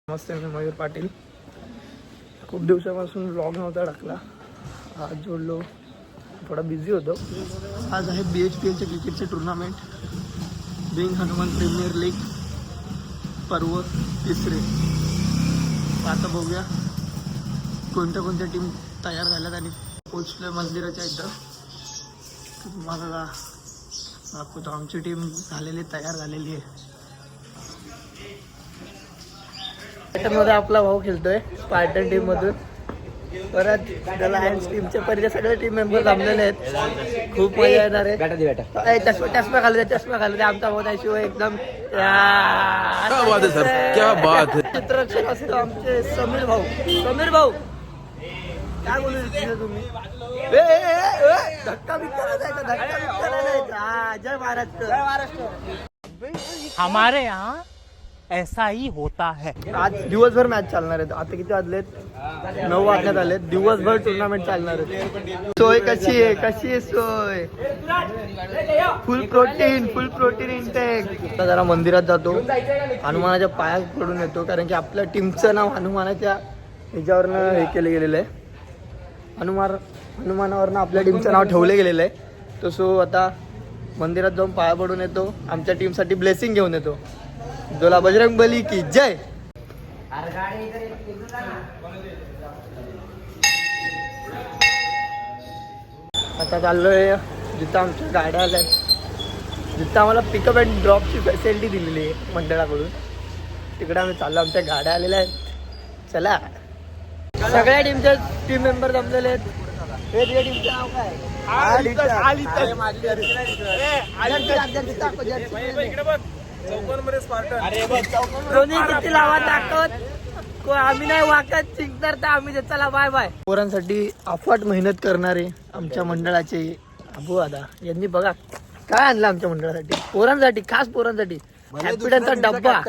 नमस्ते, मी मयूर पाटील. खूप दिवसापासून व्लॉग नव्हता टाकला. आज जोडलो, थोडा बिझी होतो. आज आहे BHPLचे क्रिकेटचे टुर्नामेंट, बिंग हनुमान प्रीमियर लीग पर्व तिसरे. आता बघूया कोणत्या कोणत्या टीम तयार झाल्यात आणि पोचलोय मंदिराच्या इथं. तुम्हाला दाखवतो, आमची टीम तयार झालेली आहे. मध्ये आपला भाऊ खेळतोय स्पार्टन टीम मधून. परत लायन्स टीमचे पहिले सगळे टीम मेंबर जमलेले आहेत. खूप मजा येणार आहे. चष्मा घालू दे आमचा भाऊ त्याशिवाय एकदम चित्ररक्षक असतो आमचे समीर भाऊ. काय बोलू इच्छिता तुम्ही? धक्का बिक्का जायचा. जय महाराष्ट्र. हमारे यहाँ ऐसा ही होता है. आज दिवसभर मॅच चालणार आहेत. आता किती वाजलेत? 9 वाजण्यात आलेत. दिवसभर टुर्नामेंट चालणार आहे. सोय कशी आहे सोय? फुल प्रोटीन इंटेक. आता जरा मंदिरात जातो, हनुमानाच्या पाया पडून येतो, कारण की आपल्या टीमचं नाव हनुमानाच्या ह्याच्यावरनं हे केलं गेलेलं आहे. हनुमानावरनं आपल्या टीमचं नाव ठेवलं गेलेलं आहे. तो सो आता मंदिरात जाऊन पाया पडून येतो, आमच्या टीमसाठी ब्लेसिंग घेऊन येतो. जोला बजरंग बली की जय. आता चाललोय जिथं आमच्या गाड्या आल्या, जिथं आम्हाला पिकअप अँड ड्रॉपची फॅसिलिटी दिलेली आहे मंडळाकडून. तिकडे आम्ही चाललो, आमच्या गाड्या आलेल्या आहेत. चला, सगळ्या टीम मेंबर जमलेले आहेत. हे टीमचं नाव काय? किती लावा दाखवत, आम्ही नाही वाकत. जिंकणार तर आम्ही. चला बाय बाय. पोरांसाठी अफाट मेहनत करणारे आमच्या मंडळाचे अबू दादा यांनी बघा काय आणलं आमच्या मंडळासाठी. पोरांसाठी, खास पोरांसाठी हॅपीडेंचा डब्बा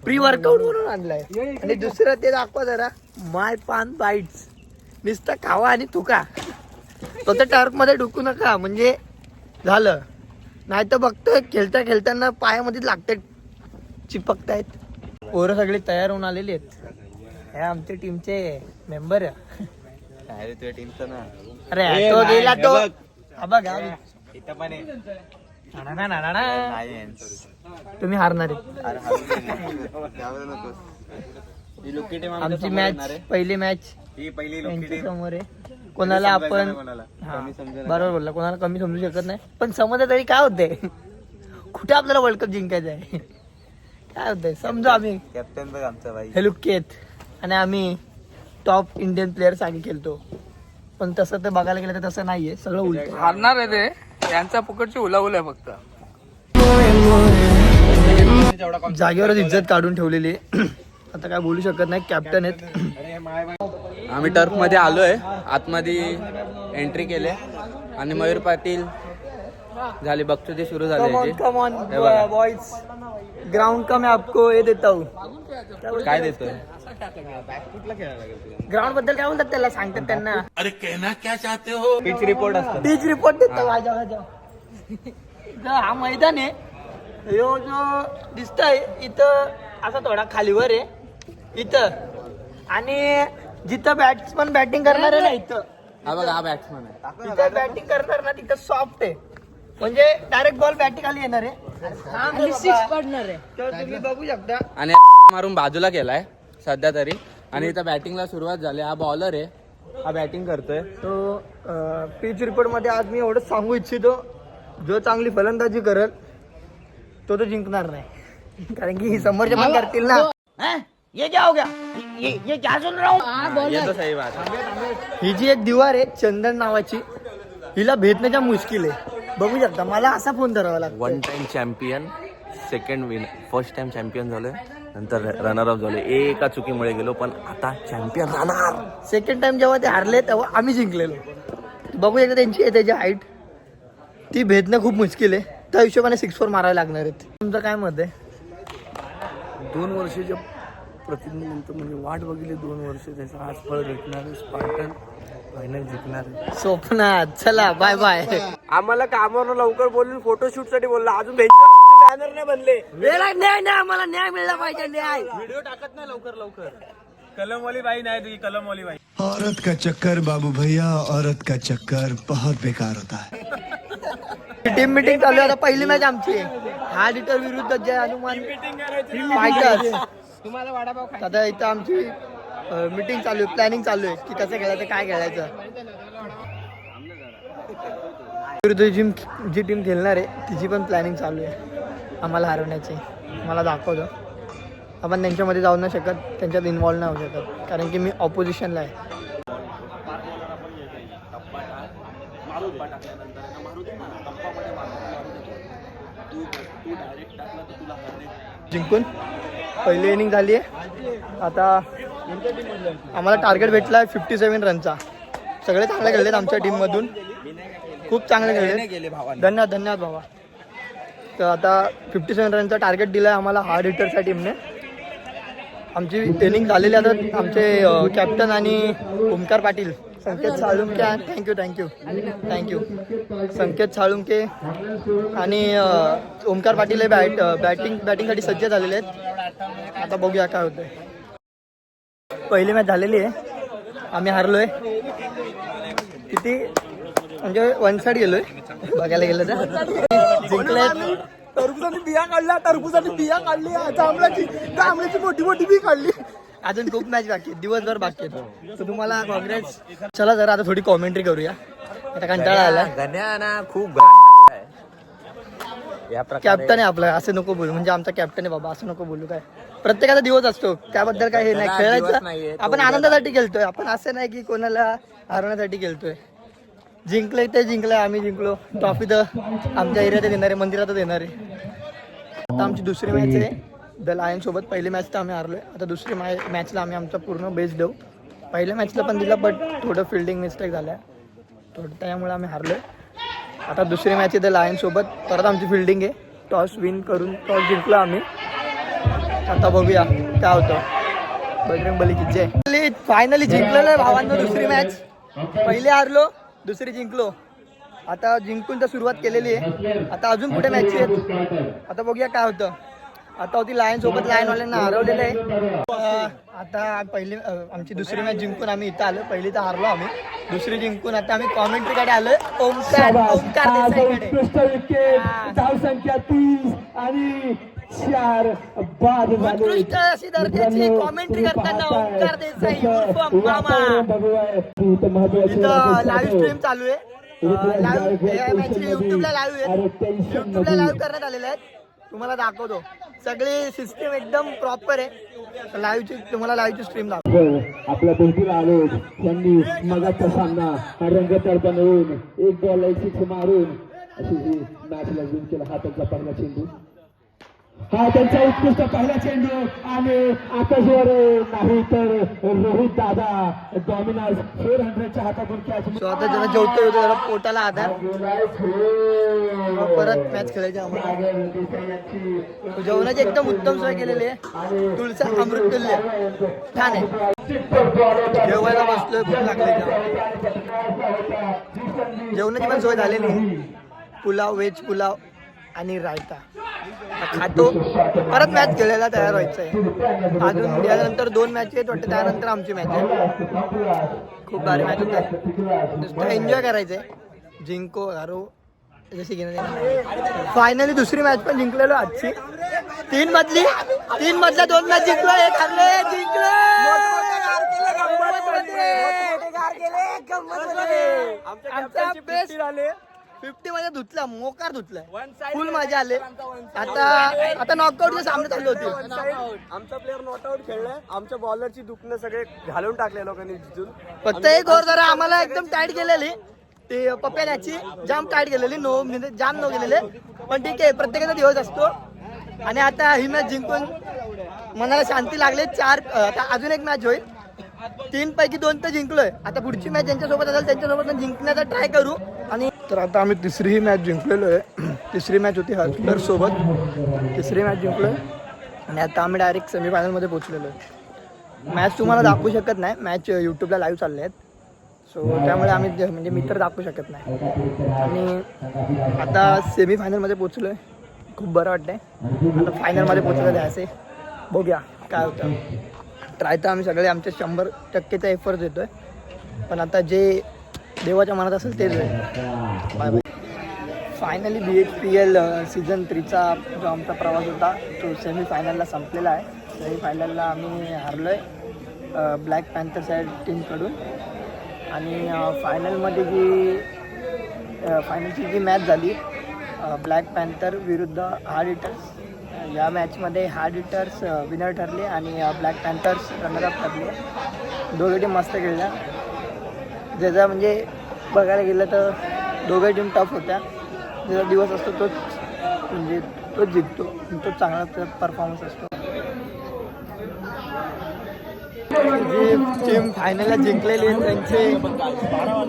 प्री वर्कआउट म्हणून आणलाय. आणि दुसरं ते दाखवा जरा, माय पान बाईट्स. नुसतं खावा आणि थुका. तो तर टर्फ मध्ये ढुकू नका, म्हणजे झालं. नाही तर बघतोय खेळताना पायामध्ये लागते, चिपकतायत. पोरं सगळे तयार होऊन आलेली आहेत. हे आमच्या टीमचे मेंबर आहे. तुझ्या टीमचं ना? अरे तो गेला तो. बघा तुम्ही हारणार आमची मॅच, पहिली मॅच समोर आहे. कोणाला आपण बरोबर बोलला, कोणाला कमी समजू शकत नाही. पण समजलं तरी काय होतंय, कुठे आपल्याला वर्ल्ड कप जिंकायचं आहे. काय होतंय समजू. आम्ही कॅप्टन बघ आमचा भाई हेलुकेत, आणि आम्ही टॉप इंडियन प्लेयर सांगी खेळतो. पण तसं तर बघायला गेलं तर तसं नाहीये, सगळं उलट. हारणार आहे ते, यांचा फुकटची उलाउल आहे फक्त. जागेवरच इज्जत काढून ठेवलेली. आता काय बोलू शकत नाही, कॅप्टन आहेत. आम्ही टर्फ मध्ये आलोय, आतमध्ये एंट्री केले आणि मयूर पाटील झाले बक्षीस सुरू झाले. कम ऑन बॉयज, ग्राउंड का मैं आपको हे देता हूँ. काय देतोय? ग्राउंड बद्दल काय बोलतात त्याला, सांगतात त्यांना. अरे कहना क्या चाहते हो? पिच रिपोर्ट असतो. पिच रिपोर्ट देतो. हा मैदान आहे, ह्यो जो दिसतोय इथं असा थोडा खालीवर आहे इथं, आणि जिथं बॅट्समन बॅटिंग करणार आहे ना इथं, हा बघा हा बॅट्समन आहे. तिथं बॅटिंग करणार ना तिथं सॉफ्ट आहे, म्हणजे डायरेक्ट बॉल बॅटिंग खाली येणार आहे, सिक्स पडणार आहे. तर तुम्ही बघू शकता. आणि मारून बाजूला केलाय सध्या तरी, आणि इथं बॅटिंगला सुरुवात झाली. हा बॉलर आहे, हा बॅटिंग करतोय. तो पिच रिपोर्ट मध्ये आज मी एवढंच सांगू इच्छितो, जो चांगली फलंदाजी करेल तो जिंकणार नाही, कारण की समोरचे पण करतील ना. ये क्या हो गया, ये क्या सुन रहा हूँ. ये तो सही बात है. ही जी एक दिवार आहे चंदन नावाची, हिला भेटण्याच्या मुश्किल आहे. बघू शकता, मला असा फोन करावा लागतो. One time champion, second win, first time champion झालोय, नंतर रनर अप झालोय. एका चुकीमुळे गेलो, पण आता चॅम्पियन राहणार. सेकंड टाइम जेव्हा ते हारले तेव्हा आम्ही जिंकलेलो. बघू शकता त्याची हाईट, ती भेदणं खूप मुश्किल आहे. त्या हिशोबाने 6-4 मारायला लागणार आहेत. तुमचं काय मत आहे? 2 वर्षाच्या प्रतिनिधित्व म्हणजे वाट बघितली 2 वर्ष, त्याचं आज फळ भेटणार. स्पार्टन फायनल जिंकणार. स्वप्नात. चला बाय बाय. आम्हाला कामावर लवकर बोलून फोटोशूट साठी बोलला, अजून न्याय नाही, आम्हाला न्याय मिळला पाहिजे, न्याय. औरत का चक्कर बाबू भैया, औरत का चक्कर बहुत बेकार होता है. टीम मीटिंग चालू आहे आता. पहिली मॅच आमची हा लिटर विरुद्ध जय हनुमान फायटर्स. आता इथं आमची मीटिंग चालू आहे, प्लॅनिंग चालू आहे की कसं खेळायचं, काय खेळायचं. विरुद्ध जी टीम खेळणार आहे तिची पण प्लॅनिंग चालू आहे आम्हाला हरवण्याची. मला दाखवतो. आपण त्यांच्यामध्ये जाऊ नाही शकत, त्यांच्यात इन्व्हॉल्व नाही होऊ शकत, कारण की मी ऑपोजिशनला आहे. जिंकून पहिली इनिंग झाली आहे. आता आम्हाला टार्गेट भेटला आहे 57 रनचा. सगळे चांगले खेळलेत आमच्या टीममधून, खूप चांगले खेळले. धन्यवाद भावा. तर आता 57 रनचा टार्गेट दिला आहे आम्हाला हार्ड हिटरच्या टीमने. आमची इनिंग झालेली. आता आमचे कॅप्टन आणि ओमकार पाटील, संकेत साळुंके, थँक्यू संकेत साळुंके आणि ओमकार पाटील हे बॅटिंगसाठी सज्ज झालेले आहेत. आता बघूया काय होतंय. पहिली मॅच झालेली आहे, आम्ही हारलोय. किती म्हणजे वन साईड गेलोय बघायला गेलं तर. जिंकले. टरबुजाने बिया काढली जांभळाची मोठी बी काढली. अजून खूप मॅच बाकी, दिवसभर बाकी आहेत. तर तुम्हाला काँग्रेस. चला जरा आता थोडी कॉमेंट्री करूया, आता कंटाळा आला. खूप कॅप्टन आहे आपला, असं नको बोलू. म्हणजे आमचा कॅप्टन आहे बाबा, असं नको बोलू. काय प्रत्येकाचा दिवस असतो, त्याबद्दल काय हे नाही. खेळायचं आपण आनंदासाठी खेळतोय, आपण असं नाही की कोणाला हरवण्यासाठी खेळतोय. जिंकले ते जिंकले, आम्ही जिंकलो. ट्रॉफी तर आमच्या एरियात येणार आहे, मंदिरातच येणार आहे. आता आमची दुसरी मॅच आहे द लायन सोबत. पहिली मॅच तर आम्ही हारलोय. आता दुसरी मॅचला आम्ही आमचा पूर्ण बेस्ट देऊ. पहिल्या मॅचला पण दिला, बट थोडं फिल्डिंग मिस्टेक झाल्या थोडं, त्यामुळे आम्ही हारलोय. आता दुसरी मॅच आहे द लायन सोबत. परत आमची फिल्डिंग आहे. टॉस विन करून टॉस जिंकलो आम्ही. आता बघूया काय होतं. बजरंगबली की जय. फायनली जिंकलेलो आहे भावांनो. दुसरी मॅच, पहिली हारलो, दुसरी जिंकलो. आता जिंकून तर सुरुवात केलेली आहे. आता अजून पुढे मॅच आहेत, आता बघूया काय होतं. आता होती लायन सोबत, लायनवाल्यांना हरवलेलं आहे. आता पहिली आमची दुसरी मॅच जिंकून आम्ही इथं आलो. पहिली तर हारलो आम्ही, दुसरी जिंकून आता आम्ही कॉमेंट्रीकडे आलोय. ओमकार देसाईकडे. संख्या 30 आणि 4 बाद झाले. उत्कृष्ट अशी दर्जाची कॉमेंट्री करताना ओमकार देसाई उर्फ मामा. इथं लाईव्ह स्ट्रीम चालू आहे. युट्यूबला लाईव्ह करण्यात आलेले आहेत. तुम्हाला दाखवतो. सगळी सिस्टीम एकदम प्रॉपर आहे. लाईव्हची तुम्हाला लाईव्हची स्ट्रीम दाखवतो. आपल्या भेटीला आलो. त्यांनी मगाचा सामना रंगतदार बनवून 1 बॉल 1 सिक्स मारून अशी ही मॅचला विन केला. हा त्यांचा पहिला चेंडू, हा त्यांचा उत्कृष्ट पहिला चेंडू आणि आकाशवर नाही तर रोहित दादा डॉमिनर्स 400च्या हातातून कॅच. सो आता जरा जेवतो जरा पोटाला आधार. परत मॅच खेळायची आम्हाला. जेवणाची एकदम उत्तम सोय केलेली आहे. तुळसा अमृत तुल्य छान आहे. जेवायला बसलोय, भूक लागली. जेवणाची पण सोय झालेली आहे. पुलाव, व्हेज पुलाव आणि रायता खातो. परत मॅच खेळायला तयार व्हायचं आहे. अजून यानंतर 2 मॅच आहेत वाटतं, त्यानंतर आमची मॅच आहे. खूप भारी मॅच होत आहे. नुसतं एन्जॉय करायचं आहे. जिंको हारो जशी की फायनली दुसरी मॅच पण जिंकलेलो आजची. 3 मधल्या 2 मॅच जिंकलो. 1 हारले, जिंकलो. आमचा बेस्ट 50 मध्ये धुतला, मोकार धुतलाय, फुल मजा आले. आता नॉकआउटचे सामने चालू होते. आमचा प्लेअर नॉट आउट खेळलाय. आमच्या बॉलरची दुखणं सगळे घालून टाकले लोकांनी जिथून. फक्त एक ओव्हर जरा आम्हाला एकदम टाईट गेलेली. ते पप्प्याची जाम टाईट गेलेली. जाम नो गेलेले, पण ठीक आहे, प्रत्येकाचा दिवस असतो. आणि आता ही मॅच जिंकून मनाला शांती लागली. 4 आता अजून एक मॅच होईल. 3 पैकी 2 तर जिंकलोय. आता पुढची मॅच ज्यांच्यासोबत असेल त्यांच्यासोबत जिंकण्याचा ट्राय करू. आणि तर आता आम्ही तिसरी मॅच जिंकलेलो आहे. तिसरी मॅच होती हर्टर सोबत. तिसरी मॅच जिंकलोय आणि आता आम्ही डायरेक्ट सेमीफायनलमध्ये पोहोचलेलो आहे. मॅच तुम्हाला दाखवू शकत नाही, मॅच यूट्यूबला लाईव्ह चालले आहेत. सो त्यामुळे आम्ही म्हणजे मी तर दाखवू शकत नाही. आणि आता सेमीफायनलमध्ये पोहोचलो आहे. खूप बरं वाटतंय. आता फायनलमध्ये पोचलं द्यायचे, बघूया काय होतं. ट्राय तर आम्ही सगळे आमचे 100%चा एफर्ट देतोय, पण आता जे देवाच्या मनात असेल तेच आहे. Bye bye. Finally BHPL season 3चा जो आमचा प्रवास होता तो सेमीफायनलला संपलेला आहे. सेमीफायनलला आम्ही हारलो आहे ब्लॅक पॅन्थर साईड टीमकडून. आणि फायनलमध्ये फायनलची जी मॅच झाली ब्लॅक पॅन्थर विरुद्ध हार्ड हिटर्स, या मॅचमध्ये हार्ड हिटर्स विनर ठरले आणि ब्लॅक पॅन्थर्स रनरअप ठरले. दोघे टीम मस्त खेळल्या. ज्याचा म्हणजे बघायला गेलं तर दोघे टीम टफ होत्या. ज्याचा दिवस असतो तोच म्हणजे तोच जिंकतो, तोच चांगला परफॉर्मन्स असतो. जी टीम फायनलला जिंकलेली आहे त्यांचे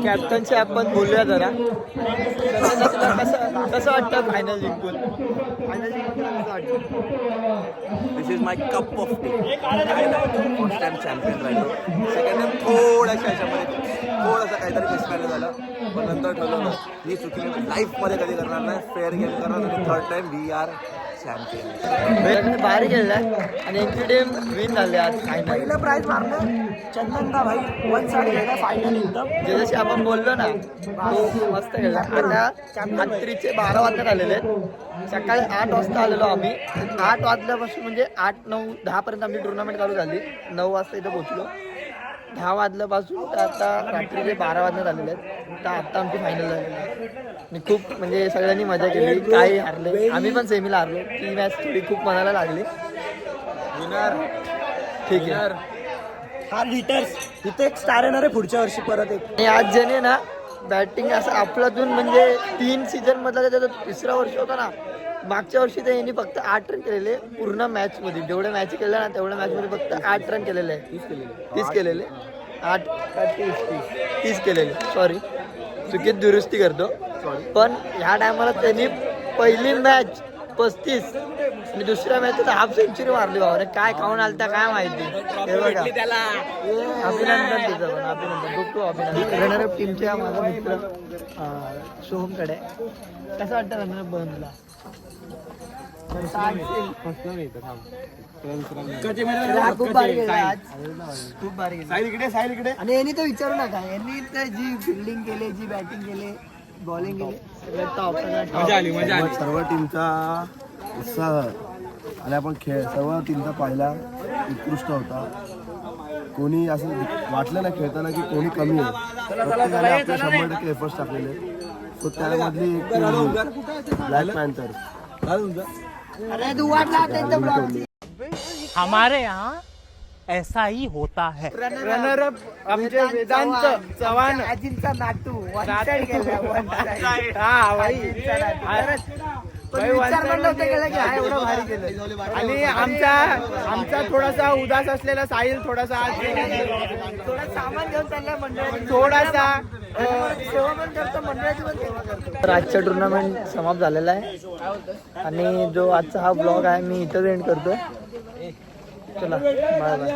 कॅप्टनशी आपण बोलूया जरा. कसं वाटतं फायनल जिंकून? फायनल जिंकून कसं वाटतं? This is my cup of tea. काय नाही, फर्स्ट टाइम चॅम्पियन राहिलो. सेकंड टाइम थोड्याशा ह्याच्यामध्ये थोडंसं काहीतरी मिसमॅनेज झालं, पण नंतर ठरवलं ही चुकी लाईफमध्ये कधी करणार नाही, फेअर गेम करणार. आणि third time we are champion. बाहेर गेलाय आणि यांची टीम विन झाली आज फायनल. पहिलं प्राइज मारलं चंदनदा भाई, वन साइड गेला फायनल एकदम. जशी आपण बोललो ना तो मस्त खेळला. आता रात्रीचे 12 वाजता आलेले आहेत. सकाळी 8 वाजता आलेलो आम्ही. 8 वाजल्यापासून म्हणजे 8, 9, 10 पर्यंत आमची टुर्नामेंट चालू झाली. 9 वाजता इथं पोहोचलो. 10 वाजल्यापासून तर आता रात्रीचे 12 वाजण्यात आलेले आहेत. तर आता आमची फायनल झालेली आहे आणि खूप म्हणजे सगळ्यांनी मजा केली. काही हारले, आम्ही पण सेमीला हारलो. ती मॅच थोडी खूप मनाला लागली. विनर ठीक आहे. हा लिटर्स इथे एक स्टार येणार आहे पुढच्या वर्षी परत एक. आणि आज ज्याने ना बॅटिंग असं आपल्यातून म्हणजे 3 सीझन मधला त्याचा 3रा वर्ष होता ना. मागच्या वर्षी तर यांनी फक्त 8 रन केलेले पूर्ण मॅचमध्ये. जेवढ्या मॅच केल्या ना तेवढ्या मॅचमध्ये फक्त 8 रन केलेले आहे. 30 केलेले. 8 का 30 केलेले. सॉरी, चुकीत दुरुस्ती करतो. पण ह्या टायमाला त्यांनी पहिली मॅच 35 आणि दुसऱ्या मॅच हाफ सेंचुरी मारली. बाबा काय खाऊन आलता काय माहिती. हे बघा, अभिनंदन तिचं पण, अभिनंदन, खूप खूप अभिनंदन. रनरअप टीमच्या माझा मित्र सोहमकडे. कसं वाटतं रनरअप बनला? खूप भारी गेला आज, खूप भारी गेला. आणि यांनी तर विचारू नका, यांनी तर जी फिल्डिंग केली, जी बॅटिंग केली, बॉलिंग केली, सगळ्यात टॉप. सर्व टीमचा उत्साह आणि आपण सर्व टीमचा पहिला उत्कृष्ट होता. कोणी असं वाटलं नाही खेळताना की कोणी कमी आहे. प्रत्येकाने आपले 100% एफर्ट्स टाकलेले. तो त्यामधली एक टीम ब्लॅक पॅन्थर. अरे तू वाटला त्यांचा ब्लॉग. हमारे यहाँ ऐसा ही होता है. रनरअप आमचे वेदांत चव्हाण, आजींचा नातू वन साइड गेला. One side. हा भाई, आणि आमचा थोडासा उदास असलेला साहिल थोडासा आज थोडा सामान घेऊन चाललाय मंडळाची. थोडासा सेवा पण करतो, मंडळाची पण सेवा करतो. तर आजचा टुर्नामेंट समाप्त झालेला आहे आणि जो आजचा हा ब्लॉग आहे मी इथं एंड करतो. चला बाय बाय.